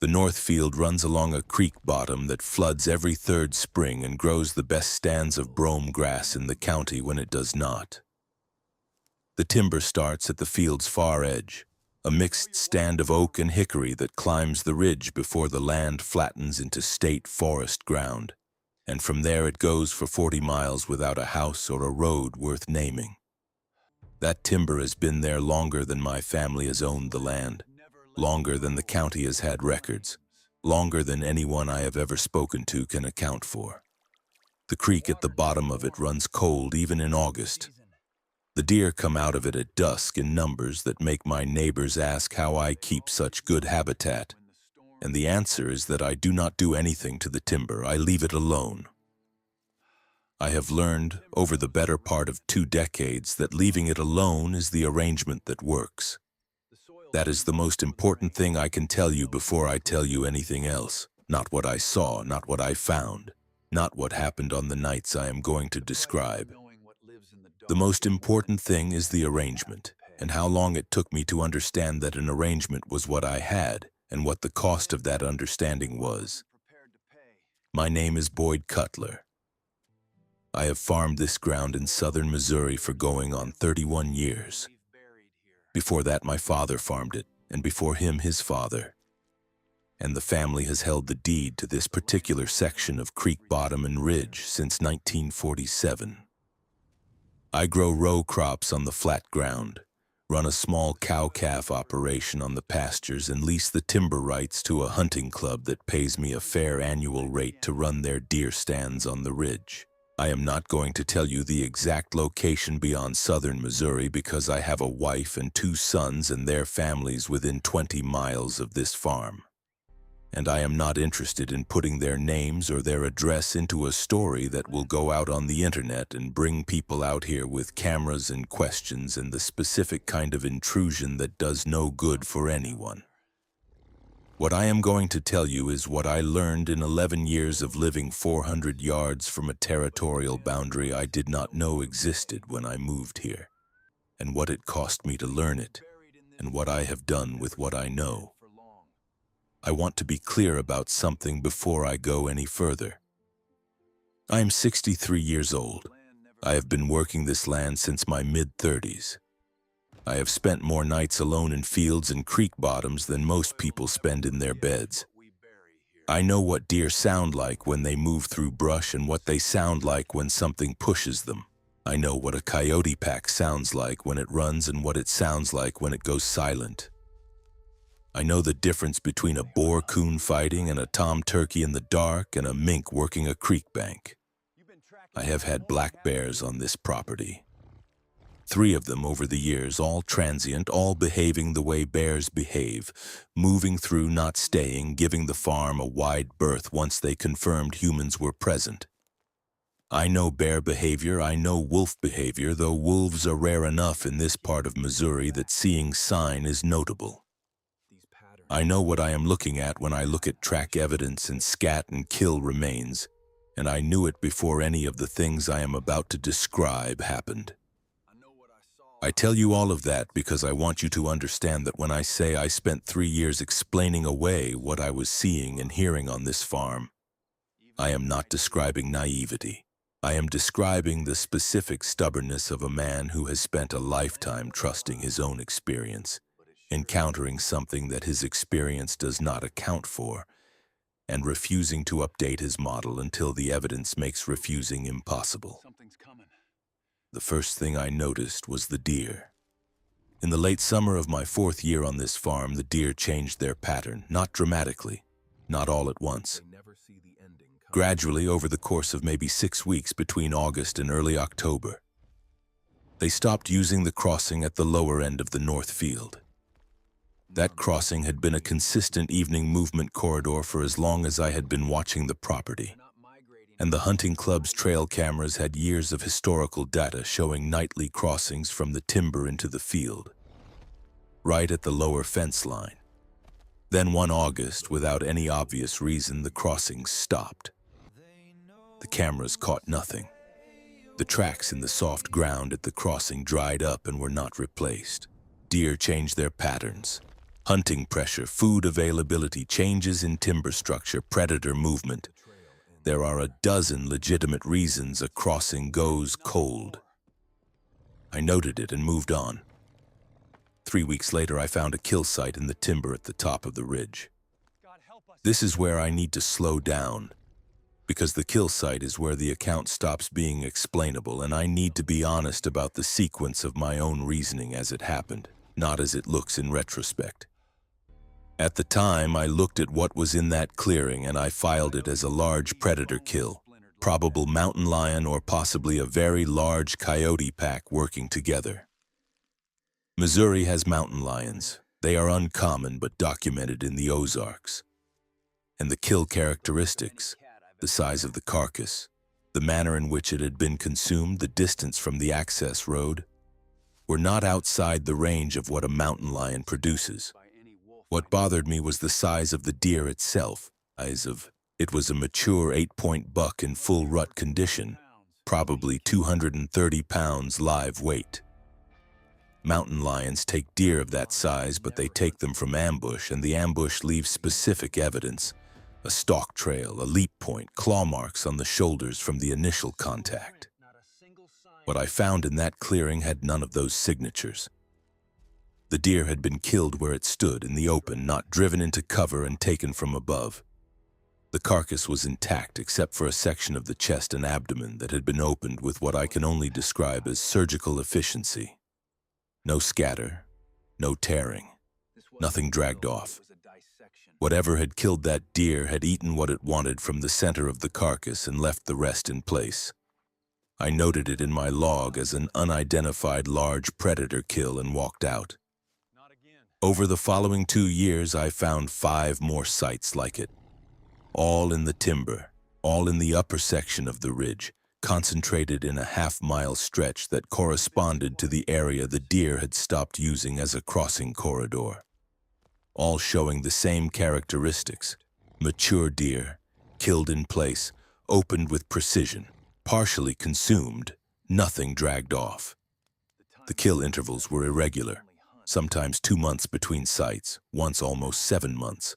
The north field runs along a creek bottom that floods every third spring and grows the best stands of brome grass in the county when it does not. The timber starts at the field's far edge, a mixed stand of oak and hickory that climbs the ridge before the land flattens into state forest ground, and from there it goes for 40 miles without a house or a road worth naming. That timber has been there longer than my family has owned the land, longer than the county has had records, longer than anyone I have ever spoken to can account for. The creek at the bottom of it runs cold even in August. The deer come out of it at dusk in numbers that make my neighbors ask how I keep such good habitat, and the answer is that I do not do anything to the timber. I leave it alone. I have learned over the better part of 2 decades that leaving it alone is the arrangement that works. That is the most important thing I can tell you before I tell you anything else. Not what I saw, not what I found, not what happened on the nights I am going to describe. The most important thing is the arrangement, and how long it took me to understand that an arrangement was what I had, and what the cost of that understanding was. My name is Boyd Cutler. I have farmed this ground in southern Missouri for going on 31 years. Before that, my father farmed it, and before him, his father. And the family has held the deed to this particular section of creek bottom and ridge since 1947. I grow row crops on the flat ground, run a small cow-calf operation on the pastures, and lease the timber rights to a hunting club that pays me a fair annual rate to run their deer stands on the ridge. I am not going to tell you the exact location beyond southern Missouri because I have a wife and 2 sons and their families within 20 miles of this farm. And I am not interested in putting their names or their address into a story that will go out on the internet and bring people out here with cameras and questions and the specific kind of intrusion that does no good for anyone. What I am going to tell you is what I learned in 11 years of living 400 yards from a territorial boundary I did not know existed when I moved here, and what it cost me to learn it, and what I have done with what I know. I want to be clear about something before I go any further. I am 63 years old. I have been working this land since my mid-30s. I have spent more nights alone in fields and creek bottoms than most people spend in their beds. I know what deer sound like when they move through brush and what they sound like when something pushes them. I know what a coyote pack sounds like when it runs and what it sounds like when it goes silent. I know the difference between a boar-coon fighting and a tom turkey in the dark and a mink working a creek bank. I have had black bears on this property. 3 of them over the years, all transient, all behaving the way bears behave, moving through, not staying, giving the farm a wide berth once they confirmed humans were present. I know bear behavior, I know wolf behavior, though wolves are rare enough in this part of Missouri that seeing sign is notable. I know what I am looking at when I look at track evidence and scat and kill remains, and I knew it before any of the things I am about to describe happened. I tell you all of that because I want you to understand that when I say I spent 3 years explaining away what I was seeing and hearing on this farm, I am not describing naivety. I am describing the specific stubbornness of a man who has spent a lifetime trusting his own experience, encountering something that his experience does not account for, and refusing to update his model until the evidence makes refusing impossible. The first thing I noticed was the deer. In the late summer of my 4th year on this farm, the deer changed their pattern, not dramatically, not all at once. Gradually, over the course of maybe 6 weeks between August and early October, they stopped using the crossing at the lower end of the north field. That crossing had been a consistent evening movement corridor for as long as I had been watching the property. And the hunting club's trail cameras had years of historical data showing nightly crossings from the timber into the field, right at the lower fence line. Then one August, without any obvious reason, the crossings stopped. The cameras caught nothing. The tracks in the soft ground at the crossing dried up and were not replaced. Deer changed their patterns. Hunting pressure, food availability, changes in timber structure, predator movement. There are a dozen legitimate reasons a crossing goes cold. I noted it and moved on. 3 weeks later, I found a kill site in the timber at the top of the ridge. This is where I need to slow down, because the kill site is where the account stops being explainable, and I need to be honest about the sequence of my own reasoning as it happened, not as it looks in retrospect. At the time, I looked at what was in that clearing and I filed it as a large predator kill, probable mountain lion or possibly a very large coyote pack working together. Missouri has mountain lions. They are uncommon but documented in the Ozarks. And the kill characteristics, the size of the carcass, the manner in which it had been consumed, the distance from the access road, were not outside the range of what a mountain lion produces. What bothered me was the size of the deer itself. It was a mature 8-point buck in full rut condition, probably 230 pounds live weight. Mountain lions take deer of that size, but they take them from ambush, and the ambush leaves specific evidence: a stalk trail, a leap point, claw marks on the shoulders from the initial contact. What I found in that clearing had none of those signatures. The deer had been killed where it stood, in the open, not driven into cover and taken from above. The carcass was intact except for a section of the chest and abdomen that had been opened with what I can only describe as surgical efficiency. No scatter, no tearing, nothing dragged off. Whatever had killed that deer had eaten what it wanted from the center of the carcass and left the rest in place. I noted it in my log as an unidentified large predator kill and walked out. Over the following 2 years, I found 5 more sites like it, all in the timber, all in the upper section of the ridge, concentrated in a half-mile stretch that corresponded to the area the deer had stopped using as a crossing corridor. All showing the same characteristics: mature deer, killed in place, opened with precision, partially consumed, nothing dragged off. The kill intervals were irregular, sometimes 2 months between sites, once almost 7 months.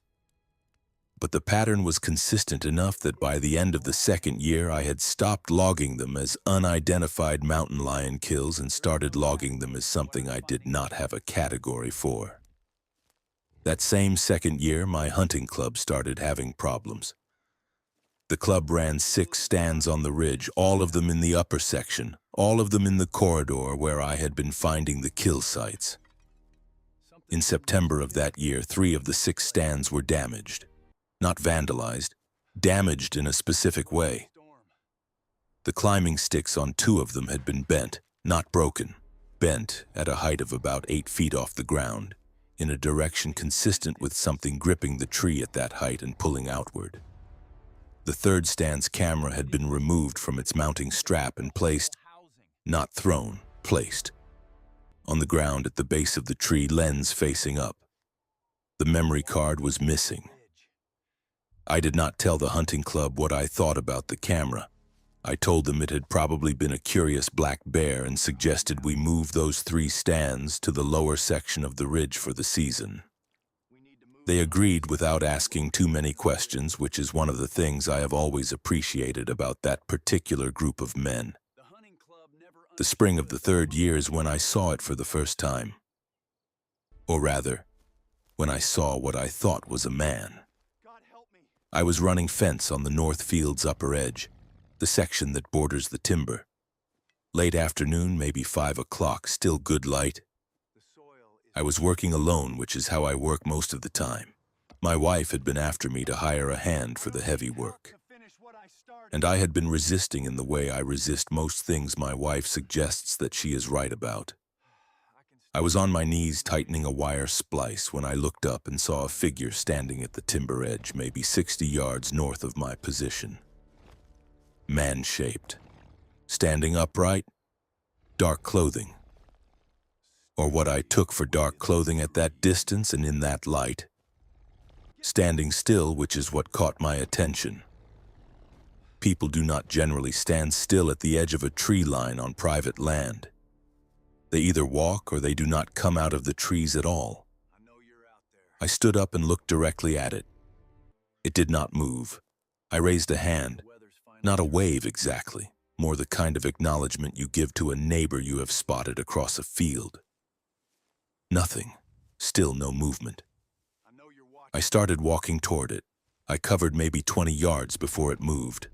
But the pattern was consistent enough that by the end of the 2nd year I had stopped logging them as unidentified mountain lion kills and started logging them as something I did not have a category for. That same 2nd year, my hunting club started having problems. The club ran 6 stands on the ridge, all of them in the upper section, all of them in the corridor where I had been finding the kill sites. In September of that year, 3 of the 6 stands were damaged. Not vandalized, damaged in a specific way. The climbing sticks on 2 of them had been bent, not broken, bent at a height of about 8 feet off the ground, in a direction consistent with something gripping the tree at that height and pulling outward. The 3rd stand's camera had been removed from its mounting strap and placed, not thrown, placed, on the ground at the base of the tree, lens facing up. The memory card was missing. I did not tell the hunting club what I thought about the camera. I told them it had probably been a curious black bear and suggested we move those 3 stands to the lower section of the ridge for the season. They agreed without asking too many questions, which is one of the things I have always appreciated about that particular group of men. The spring of the 3rd year is when I saw it for the first time. Or rather, when I saw what I thought was a man. I was running fence on the north field's upper edge, the section that borders the timber. Late afternoon, maybe 5 o'clock, still good light. I was working alone, which is how I work most of the time. My wife had been after me to hire a hand for the heavy work. And I had been resisting in the way I resist most things my wife suggests that she is right about. I was on my knees tightening a wire splice when I looked up and saw a figure standing at the timber edge, maybe 60 yards north of my position. Man-shaped. Standing upright. Dark clothing. Or what I took for dark clothing at that distance and in that light. Standing still, which is what caught my attention. People do not generally stand still at the edge of a tree line on private land. They either walk or they do not come out of the trees at all. I stood up and looked directly at it. It did not move. I raised a hand, not a wave exactly, more the kind of acknowledgement you give to a neighbor you have spotted across a field. Nothing. Still no movement. I started walking toward it. I covered maybe 20 yards before it moved.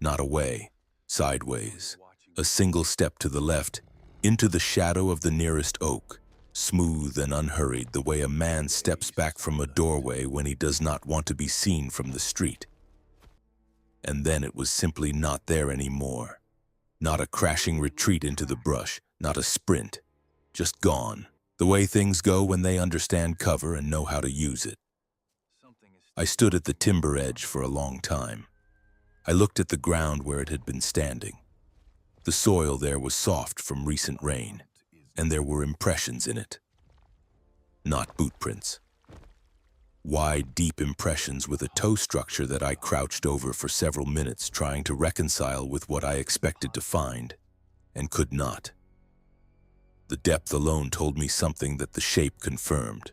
Not away, sideways. A single step to the left, into the shadow of the nearest oak, smooth and unhurried the way a man steps back from a doorway when he does not want to be seen from the street. And then it was simply not there anymore. Not a crashing retreat into the brush, not a sprint. Just gone. The way things go when they understand cover and know how to use it. I stood at the timber edge for a long time. I looked at the ground where it had been standing. The soil there was soft from recent rain, and there were impressions in it. Not boot prints. Wide, deep impressions with a toe structure that I crouched over for several minutes trying to reconcile with what I expected to find, and could not. The depth alone told me something that the shape confirmed.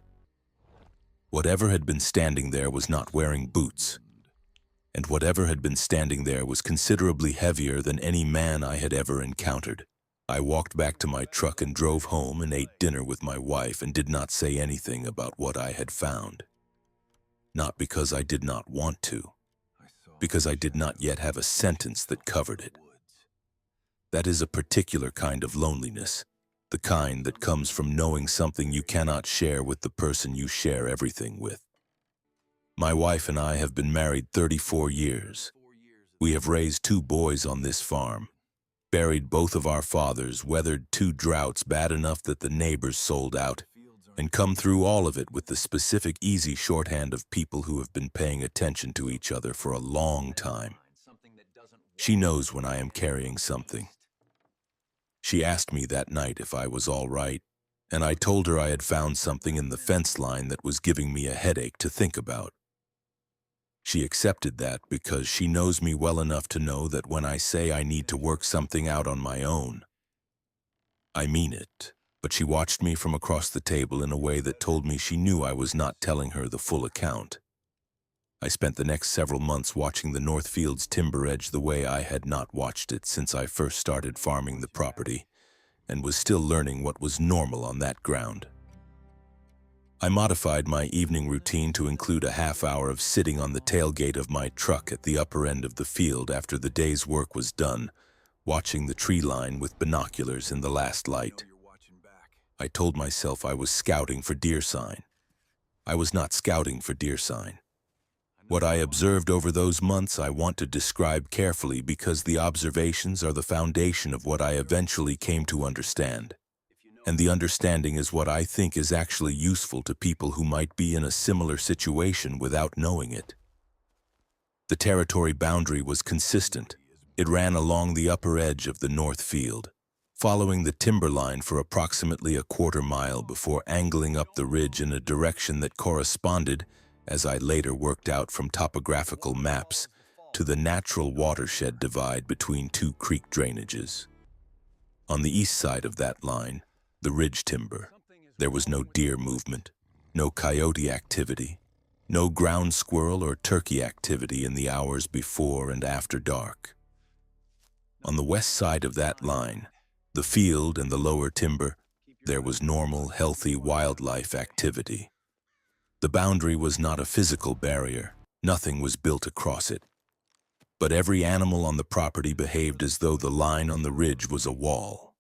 Whatever had been standing there was not wearing boots, and whatever had been standing there was considerably heavier than any man I had ever encountered. I walked back to my truck and drove home and ate dinner with my wife and did not say anything about what I had found. Not because I did not want to, because I did not yet have a sentence that covered it. That is a particular kind of loneliness, the kind that comes from knowing something you cannot share with the person you share everything with. My wife and I have been married 34 years. We have raised 2 boys on this farm, buried both of our fathers, weathered 2 droughts bad enough that the neighbors sold out, and come through all of it with the specific easy shorthand of people who have been paying attention to each other for a long time. She knows when I am carrying something. She asked me that night if I was all right, and I told her I had found something in the fence line that was giving me a headache to think about. She accepted that because she knows me well enough to know that when I say I need to work something out on my own, I mean it. But she watched me from across the table in a way that told me she knew I was not telling her the full account. I spent the next several months watching the Northfield's timber edge the way I had not watched it since I first started farming the property, and was still learning what was normal on that ground. I modified my evening routine to include a half hour of sitting on the tailgate of my truck at the upper end of the field after the day's work was done, watching the tree line with binoculars in the last light. I told myself I was scouting for deer sign. I was not scouting for deer sign. What I observed over those months I want to describe carefully because the observations are the foundation of what I eventually came to understand. And the understanding is what I think is actually useful to people who might be in a similar situation without knowing it. The territory boundary was consistent. It ran along the upper edge of the north field, following the timber line for approximately a quarter mile before angling up the ridge in a direction that corresponded, as I later worked out from topographical maps, to the natural watershed divide between 2 creek drainages. On the east side of that line, the ridge timber, there was no deer movement, no coyote activity, no ground squirrel or turkey activity in the hours before and after dark. On the west side of that line, the field and the lower timber, there was normal, healthy wildlife activity. The boundary was not a physical barrier. Nothing was built across it. But every animal on the property behaved as though the line on the ridge was a wall.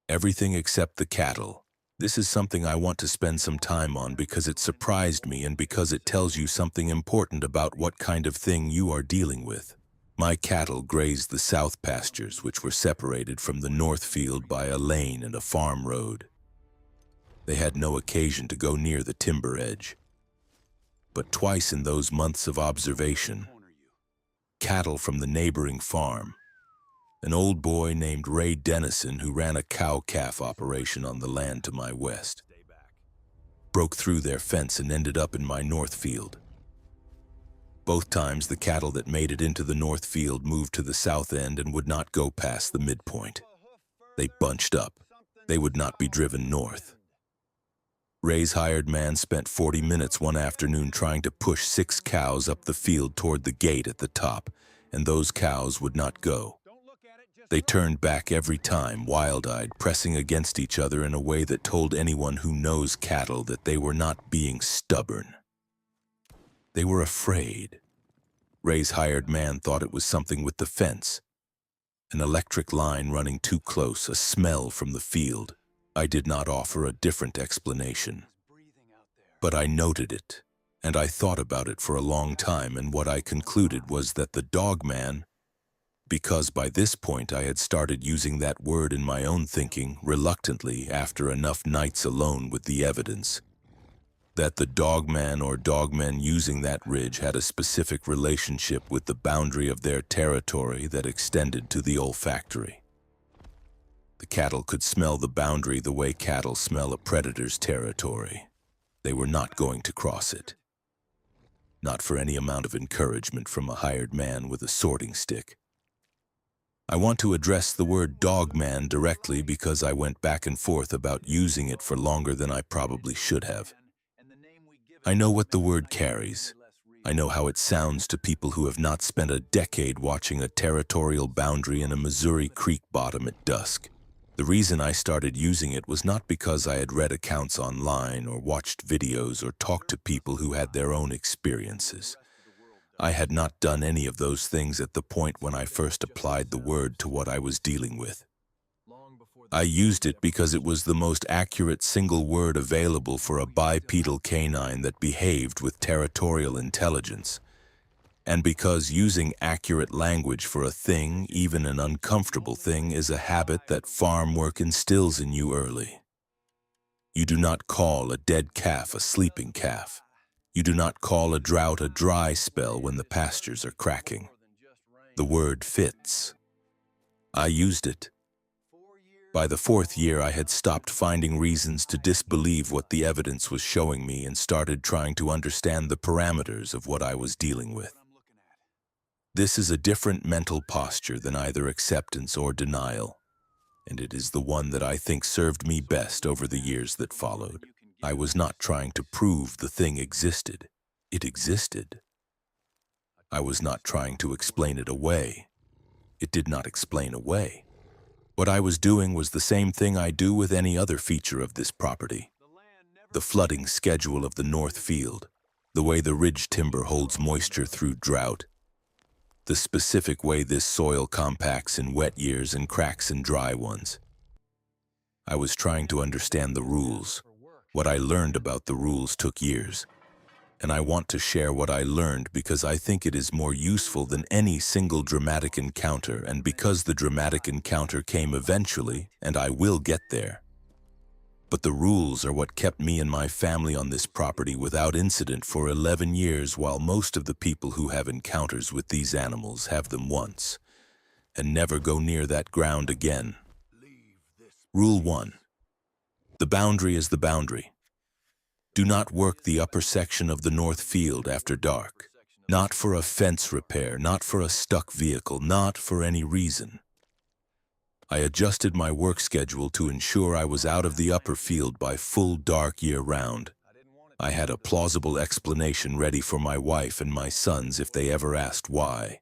Everything except the cattle. This is something I want to spend some time on because it surprised me and because it tells you something important about what kind of thing you are dealing with. My cattle grazed the south pastures, which were separated from the north field by a lane and a farm road. They had no occasion to go near the timber edge. But twice in those months of observation, cattle from the neighboring farm, an old boy named Ray Dennison who ran a cow-calf operation on the land to my west, broke through their fence and ended up in my north field. Both times the cattle that made it into the north field moved to the south end and would not go past the midpoint. They bunched up. They would not be driven north. Ray's hired man spent 40 minutes one afternoon trying to push 6 cows up the field toward the gate at the top, and those cows would not go. They turned back every time, wild-eyed, pressing against each other in a way that told anyone who knows cattle that they were not being stubborn. They were afraid. Ray's hired man thought it was something with the fence. An electric line running too close, a smell from the field. I did not offer a different explanation. But I noted it, and I thought about it for a long time, and what I concluded was that the Dogman, because by this point I had started using that word in my own thinking, reluctantly, after enough nights alone with the evidence, that the Dogman or dogmen using that ridge had a specific relationship with the boundary of their territory that extended to the olfactory. The cattle could smell the boundary the way cattle smell a predator's territory. They were not going to cross it. Not for any amount of encouragement from a hired man with a sorting stick. I want to address the word dogman directly because I went back and forth about using it for longer than I probably should have. I know what the word carries. I know how it sounds to people who have not spent a decade watching a territorial boundary in a Missouri creek bottom at dusk. The reason I started using it was not because I had read accounts online or watched videos or talked to people who had their own experiences. I had not done any of those things at the point when I first applied the word to what I was dealing with. I used it because it was the most accurate single word available for a bipedal canine that behaved with territorial intelligence, and because using accurate language for a thing, even an uncomfortable thing, is a habit that farm work instills in you early. You do not call a dead calf a sleeping calf. You do not call a drought a dry spell when the pastures are cracking. The word fits. I used it. By the 4th year, I had stopped finding reasons to disbelieve what the evidence was showing me and started trying to understand the parameters of what I was dealing with. This is a different mental posture than either acceptance or denial, and it is the one that I think served me best over the years that followed. I was not trying to prove the thing existed. It existed. I was not trying to explain it away. It did not explain away. What I was doing was the same thing I do with any other feature of this property. The flooding schedule of the North Field, the way the ridge timber holds moisture through drought, the specific way this soil compacts in wet years and cracks in dry ones. I was trying to understand the rules. What I learned about the rules took years, and I want to share what I learned because I think it is more useful than any single dramatic encounter, and because the dramatic encounter came eventually, and I will get there. But the rules are what kept me and my family on this property without incident for 11 years, while most of the people who have encounters with these animals have them once and never go near that ground again. Rule 1. The boundary is the boundary. Do not work the upper section of the North Field after dark. Not for a fence repair, not for a stuck vehicle, not for any reason. I adjusted my work schedule to ensure I was out of the upper field by full dark year-round. I had a plausible explanation ready for my wife and my sons if they ever asked why.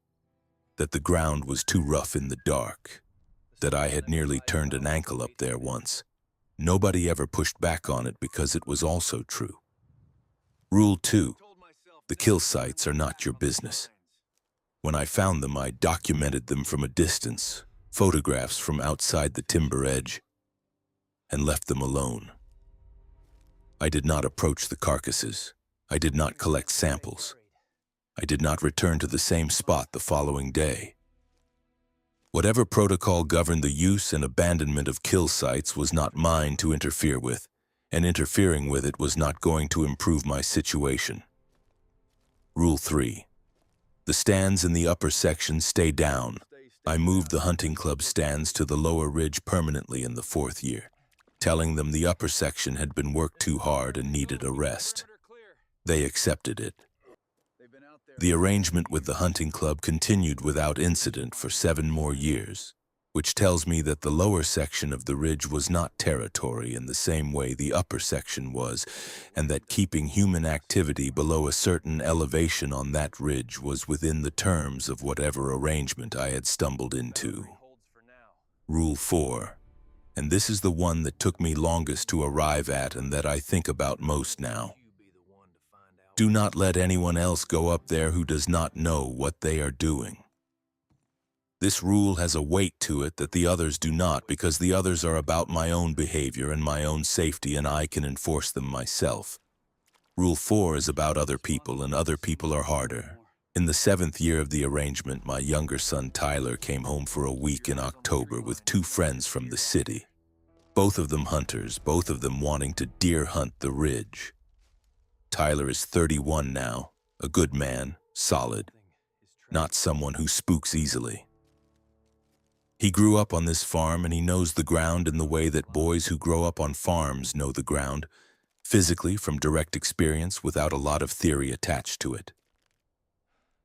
That the ground was too rough in the dark. That I had nearly turned an ankle up there once. Nobody ever pushed back on it because it was also true. Rule 2. The kill sites are not your business. When I found them, I documented them from a distance, photographs from outside the timber edge, and left them alone. I did not approach the carcasses. I did not collect samples. I did not return to the same spot the following day. Whatever protocol governed the use and abandonment of kill sites was not mine to interfere with, and interfering with it was not going to improve my situation. Rule 3. The stands in the upper section stay down. I moved the hunting club stands to the lower ridge permanently in the 4th year, telling them the upper section had been worked too hard and needed a rest. They accepted it. The arrangement with the hunting club continued without incident for 7 more years. which tells me that the lower section of the ridge was not territory in the same way the upper section was, and that keeping human activity below a certain elevation on that ridge was within the terms of whatever arrangement I had stumbled into. Rule 4, and this is the one that took me longest to arrive at and that I think about most now. Do not let anyone else go up there who does not know what they are doing. This rule has a weight to it that the others do not, because the others are about my own behavior and my own safety, and I can enforce them myself. Rule 4 is about other people, and other people are harder. In the 7th year of the arrangement, my younger son Tyler came home for a week in October with 2 friends from the city. Both of them hunters, both of them wanting to deer hunt the ridge. Tyler is 31 now, a good man, solid, not someone who spooks easily. He grew up on this farm and he knows the ground in the way that boys who grow up on farms know the ground, physically from direct experience without a lot of theory attached to it.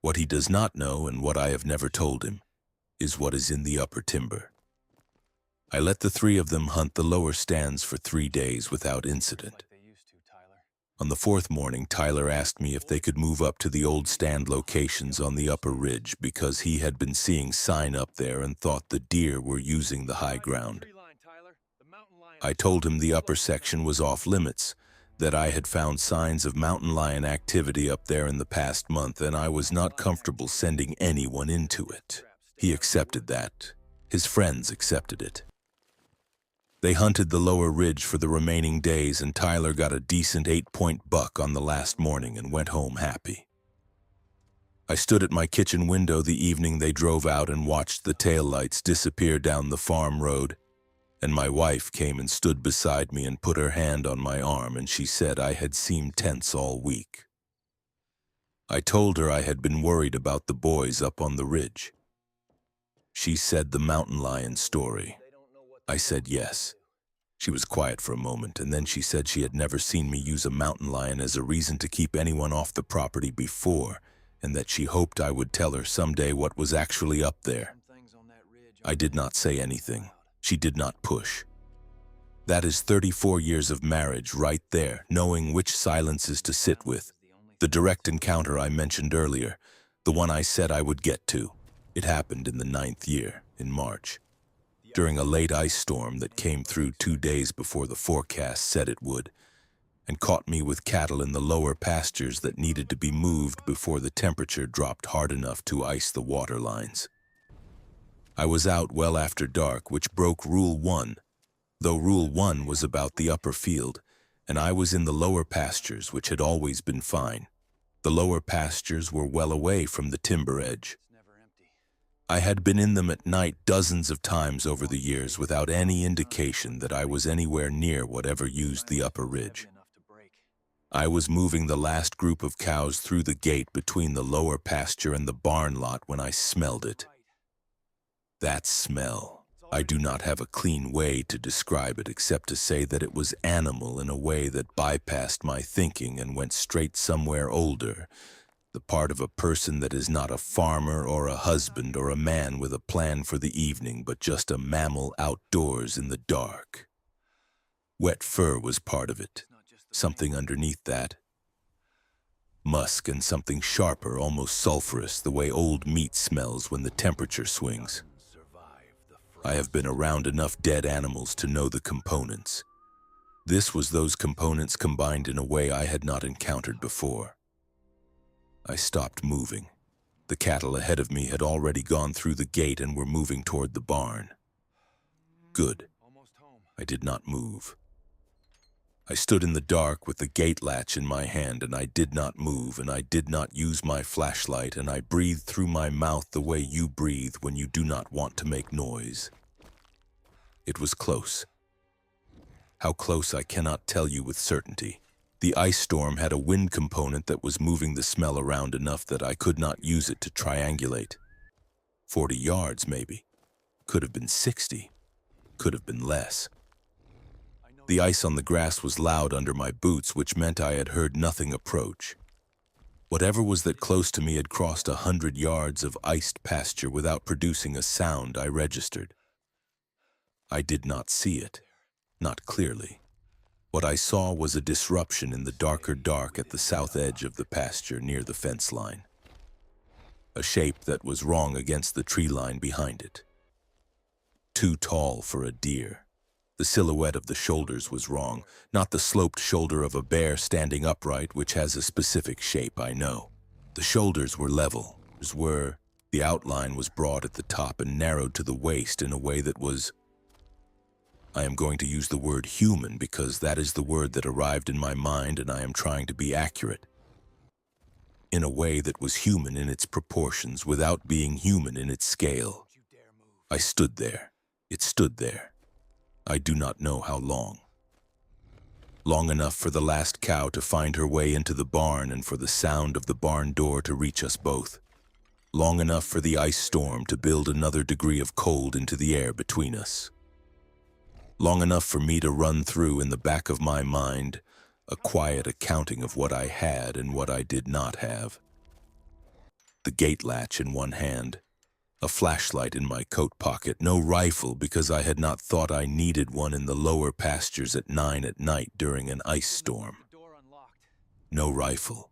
What he does not know, and what I have never told him, is what is in the upper timber. I let the 3 of them hunt the lower stands for 3 days without incident. On the 4th morning, Tyler asked me if they could move up to the old stand locations on the upper ridge because he had been seeing sign up there and thought the deer were using the high ground. I told him the upper section was off limits, that I had found signs of mountain lion activity up there in the past month and I was not comfortable sending anyone into it. He accepted that. His friends accepted it. They hunted the lower ridge for the remaining days and Tyler got a decent 8-point buck on the last morning and went home happy. I stood at my kitchen window the evening they drove out and watched the taillights disappear down the farm road, and my wife came and stood beside me and put her hand on my arm and she said I had seemed tense all week. I told her I had been worried about the boys up on the ridge. She said the mountain lion story. I said yes. She was quiet for a moment, and then she said she had never seen me use a mountain lion as a reason to keep anyone off the property before, and that she hoped I would tell her someday what was actually up there. I did not say anything. She did not push. That is 34 years of marriage right there, knowing which silences to sit with. The direct encounter I mentioned earlier, the one I said I would get to. It happened in the 9th year, in March, during a late ice storm that came through 2 days before the forecast said it would, and caught me with cattle in the lower pastures that needed to be moved before the temperature dropped hard enough to ice the water lines. I was out well after dark, which broke Rule 1, though Rule 1 was about the upper field, and I was in the lower pastures, which had always been fine. The lower pastures were well away from the timber edge. I had been in them at night dozens of times over the years without any indication that I was anywhere near whatever used the upper ridge. I was moving the last group of cows through the gate between the lower pasture and the barn lot when I smelled it. That smell. I do not have a clean way to describe it except to say that it was animal in a way that bypassed my thinking and went straight somewhere older, the part of a person that is not a farmer or a husband or a man with a plan for the evening, but just a mammal outdoors in the dark. Wet fur was part of it, something underneath that. Musk and something sharper, almost sulfurous, the way old meat smells when the temperature swings. I have been around enough dead animals to know the components. This was those components combined in a way I had not encountered before. I stopped moving. The cattle ahead of me had already gone through the gate and were moving toward the barn. Good. I did not move. I stood in the dark with the gate latch in my hand, and I did not move, and I did not use my flashlight, and I breathed through my mouth the way you breathe when you do not want to make noise. It was close. How close I cannot tell you with certainty. The ice storm had a wind component that was moving the smell around enough that I could not use it to triangulate. 40 yards, maybe. Could have been 60. Could have been less. The ice on the grass was loud under my boots, which meant I had heard nothing approach. Whatever was that close to me had crossed 100 yards of iced pasture without producing a sound I registered. I did not see it, not clearly. What I saw was a disruption in the darker dark at the south edge of the pasture near the fence line. A shape that was wrong against the tree line behind it. Too tall for a deer. The silhouette of the shoulders was wrong, not the sloped shoulder of a bear standing upright, which has a specific shape, I know. The shoulders were level, the outline was broad at the top and narrowed to the waist in a way that was, I am going to use the word human because that is the word that arrived in my mind and I am trying to be accurate. In a way that was human in its proportions without being human in its scale. I stood there. It stood there. I do not know how long. Long enough for the last cow to find her way into the barn and for the sound of the barn door to reach us both. Long enough for the ice storm to build another degree of cold into the air between us. Long enough for me to run through in the back of my mind a quiet accounting of what I had and what I did not have. The gate latch in one hand, a flashlight in my coat pocket, no rifle because I had not thought I needed one in the lower pastures at 9 at night during an ice storm. No rifle.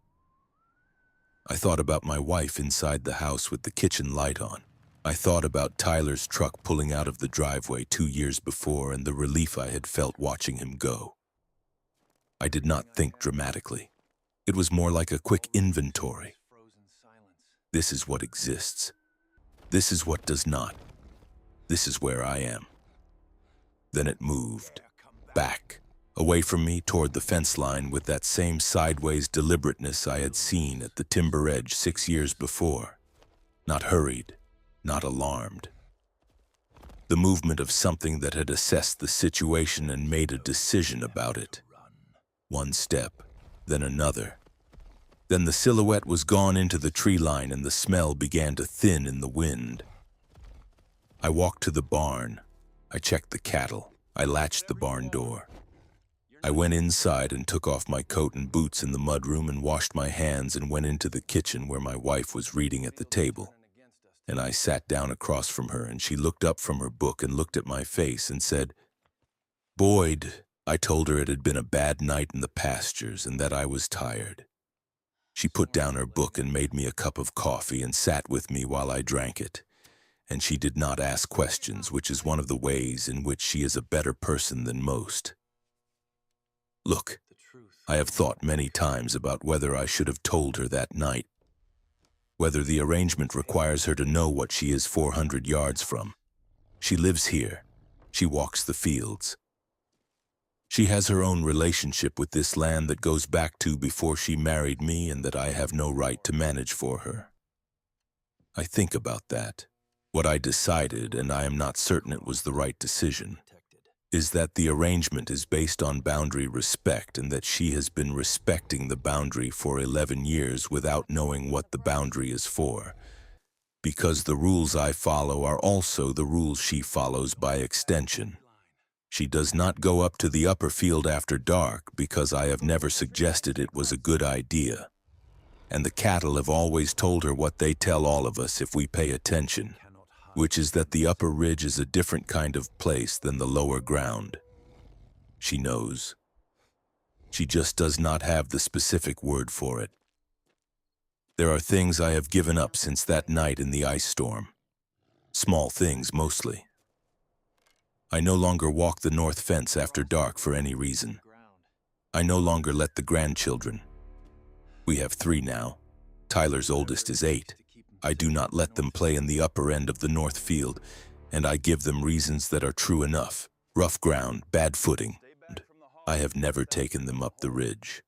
I thought about my wife inside the house with the kitchen light on. I thought about Tyler's truck pulling out of the driveway 2 years before and the relief I had felt watching him go. I did not think dramatically. It was more like a quick inventory. This is what exists. This is what does not. This is where I am. Then it moved. Back. Away from me toward the fence line with that same sideways deliberateness I had seen at the timber edge 6 years before. Not hurried. Not alarmed. The movement of something that had assessed the situation and made a decision about it. One step, then another. Then the silhouette was gone into the tree line and the smell began to thin in the wind. I walked to the barn. I checked the cattle. I latched the barn door. I went inside and took off my coat and boots in the mudroom and washed my hands and went into the kitchen where my wife was reading at the table. And I sat down across from her and she looked up from her book and looked at my face and said, "Boyd," I told her it had been a bad night in the pastures and that I was tired. She put down her book and made me a cup of coffee and sat with me while I drank it. And she did not ask questions, which is one of the ways in which she is a better person than most. Look, I have thought many times about whether I should have told her that night, whether the arrangement requires her to know what she is 400 yards from. She lives here. She walks the fields. She has her own relationship with this land that goes back to before she married me and that I have no right to manage for her. I think about that. What I decided, and I am not certain it was the right decision, is that the arrangement is based on boundary respect and that she has been respecting the boundary for 11 years without knowing what the boundary is for, because the rules I follow are also the rules she follows by extension. She does not go up to the upper field after dark because I have never suggested it was a good idea. And the cattle have always told her what they tell all of us if we pay attention, which is that the upper ridge is a different kind of place than the lower ground. She knows. She just does not have the specific word for it. There are things I have given up since that night in the ice storm. Small things, mostly. I no longer walk the north fence after dark for any reason. I no longer let the grandchildren. We have 3 now. Tyler's oldest is 8. I do not let them play in the upper end of the north field, and I give them reasons that are true enough. Rough ground, bad footing. I have never taken them up the ridge.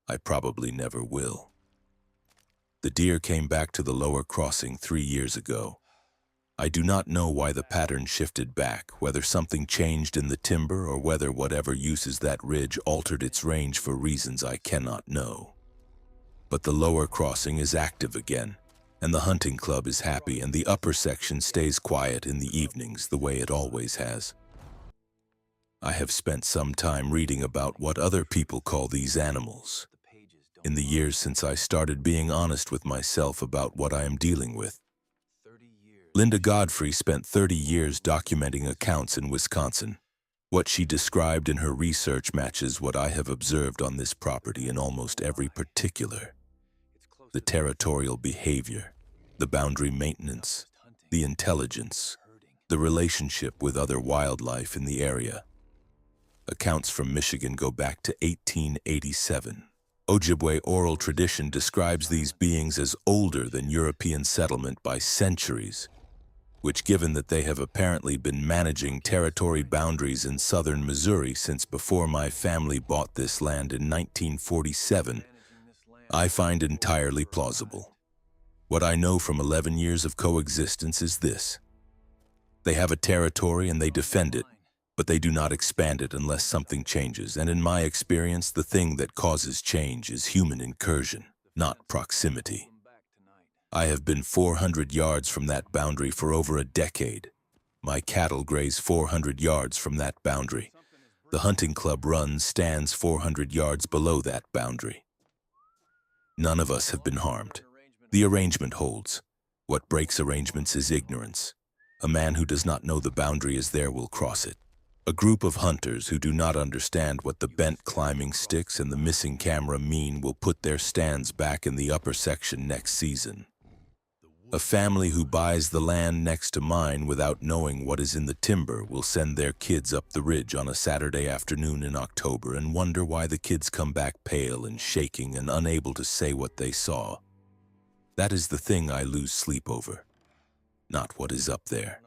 I probably never will. The deer came back to the lower crossing 3 years ago. I do not know why the pattern shifted back, whether something changed in the timber or whether whatever uses that ridge altered its range for reasons I cannot know. But the lower crossing is active again, and the hunting club is happy, and the upper section stays quiet in the evenings the way it always has. I have spent some time reading about what other people call these animals. In the years since I started being honest with myself about what I am dealing with. Linda Godfrey spent 30 years documenting accounts in Wisconsin. What she described in her research matches what I have observed on this property in almost every particular. The territorial behavior, the boundary maintenance, the intelligence, the relationship with other wildlife in the area. Accounts from Michigan go back to 1887. Ojibwe oral tradition describes these beings as older than European settlement by centuries, which, given that they have apparently been managing territory boundaries in southern Missouri since before my family bought this land in 1947, I find entirely plausible. What I know from 11 years of coexistence is this. They have a territory and they defend it, but they do not expand it unless something changes, and in my experience, the thing that causes change is human incursion, not proximity. I have been 400 yards from that boundary for over a decade. My cattle graze 400 yards from that boundary. The hunting club run stands 400 yards below that boundary. None of us have been harmed. The arrangement holds. What breaks arrangements is ignorance. A man who does not know the boundary is there will cross it. A group of hunters who do not understand what the bent climbing sticks and the missing camera mean will put their stands back in the upper section next season. A family who buys the land next to mine without knowing what is in the timber will send their kids up the ridge on a Saturday afternoon in October and wonder why the kids come back pale and shaking and unable to say what they saw. That is the thing I lose sleep over, not what is up there.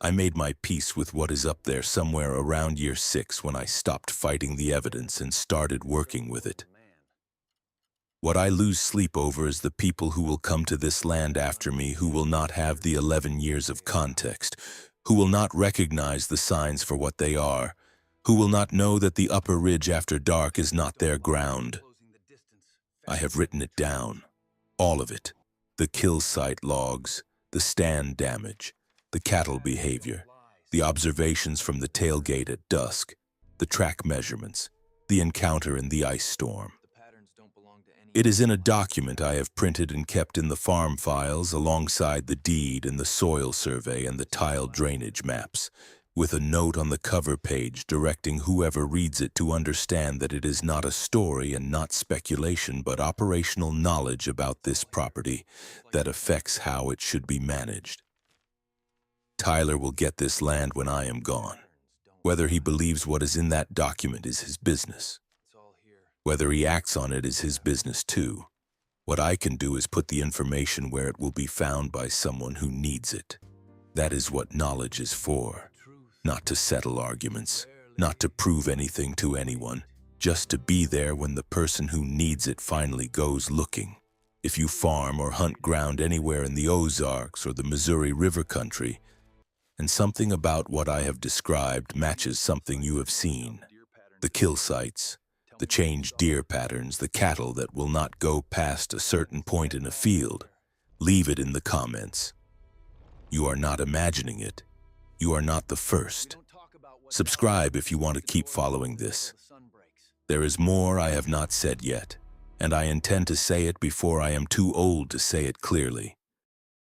I made my peace with what is up there somewhere around year 6 when I stopped fighting the evidence and started working with it. What I lose sleep over is the people who will come to this land after me who will not have the 11 years of context, who will not recognize the signs for what they are, who will not know that the upper ridge after dark is not their ground. I have written it down, all of it, the kill site logs, the stand damage, the cattle behavior, the observations from the tailgate at dusk, the track measurements, the encounter in the ice storm. It is in a document I have printed and kept in the farm files alongside the deed and the soil survey and the tile drainage maps, with a note on the cover page directing whoever reads it to understand that it is not a story and not speculation but operational knowledge about this property that affects how it should be managed. Tyler will get this land when I am gone. Whether he believes what is in that document is his business. Whether he acts on it is his business too. What I can do is put the information where it will be found by someone who needs it. That is what knowledge is for. Not to settle arguments, not to prove anything to anyone, just to be there when the person who needs it finally goes looking. If you farm or hunt ground anywhere in the Ozarks or the Missouri River country, and something about what I have described matches something you have seen, the kill sites, the changed deer patterns, the cattle that will not go past a certain point in a field, leave it in the comments. You are not imagining it. You are not the first. Subscribe if you want to keep following this. There is more I have not said yet, and I intend to say it before I am too old to say it clearly.